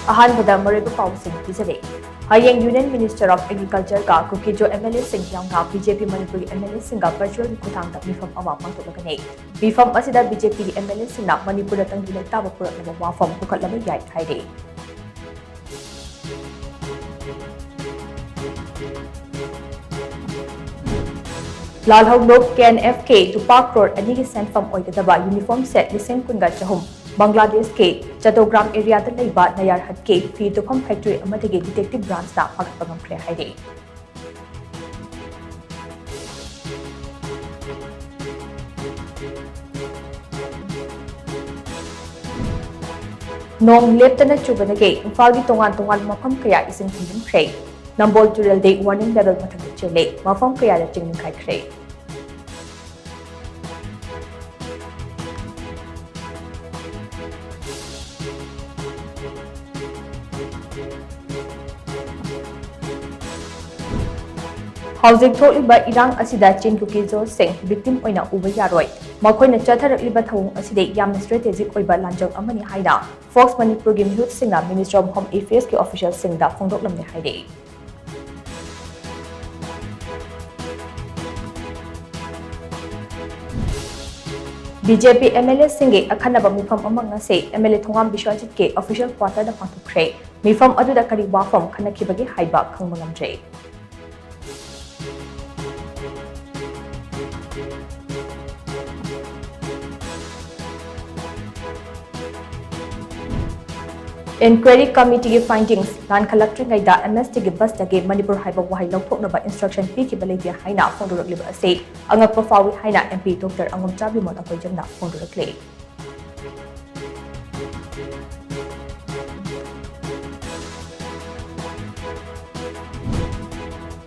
अहानबदा मरेबा पाउसिंग पिजरे हयेंग यूनियन मिनिस्टर ऑफ एग्रीकल्चर का कुकीजो एमएलए सिंह यावना बीजेपी मणिपुरी एमएलए सिंगा वर्चुअल खुतांगदा मिफम अमा पांथोकगने मिफम असिदा बीजेपी एमएलए सिंगना मणिपुर तंगी लेताब पुरकलबा वाफम पुखटलबा याय हाइरे लालहौलोक KNF के लुपा करोड़ अनी की सेंफम ओइगदबा यूनिफॉर्म सेट लिसिंग कुनगा चहुम बांग्लादेश के चतोग्राम एरिया लेबा नयार हट के फी तुफम फैक्ट्री अमदगे डिटेक्टिव ब्रांच ता फगटपा गमख्रे हाइरे नोंग लेप्तना चुबनगे इम्फालगी तोंगान तोंगान मफम कया इसिंग थिंजमख्रे नंबोल टुरल दे वार्निंग लेवल मथक चले मफम कया चिंगनिखाइख्रे हौजिक थोलिबा इरांग असिदा चिनकुकी जो सिंह विक्टिम ओइना उबा यारोय मखोइना चथरकलिबा थौं असिदे यामना स्ट्रेटेजिक ओइबा लांजंग अमनि हाइना फॉक्स मणिपुर गी म्यूट सिंगना मिनिस्टर ऑफ होम अफेयर्स के ऑफिशियल सिंगदा फोंदोकलमने हाइरे बीजेपी एमएलए सिंगे अखनबा मिफम अमंग से एमएलए थोंगाम विश्वजित के ऑफिशियल क्वार्टर दा पांथुख्रे मिफम अदुदा करी वाफम खनखिबगे हाइबा खंगमंगमजे इंक्वायरी कमिटी की फाइंडिंग्स लान खलक्ट्रिंगैदा एमएसटी की बस तगे मणिपुर हाइबा वहाई लौथोकनबा इंस्ट्रक्शन पीखिबा लेते हाइना फोंदोरकलिबा असे अंगकपा फावी हाइना एमपी डॉक्टर अंगमचाबी मोना कोइजमना फोंदोरकले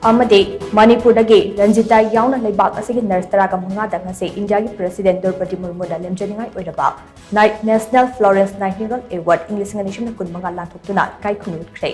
मणिपुर रंजिता यावना लेबाक नर्स तरागा मंगादा इंडिया की प्रेसिडेंट द्रौपदी मुर्मुना लेमजनिंगाई ओइरबा नेशनल फ्लोरेंस नाइटिंगेल अवार्ड इंग 2015 लांथोक्तुना इकाई खुनुख्रे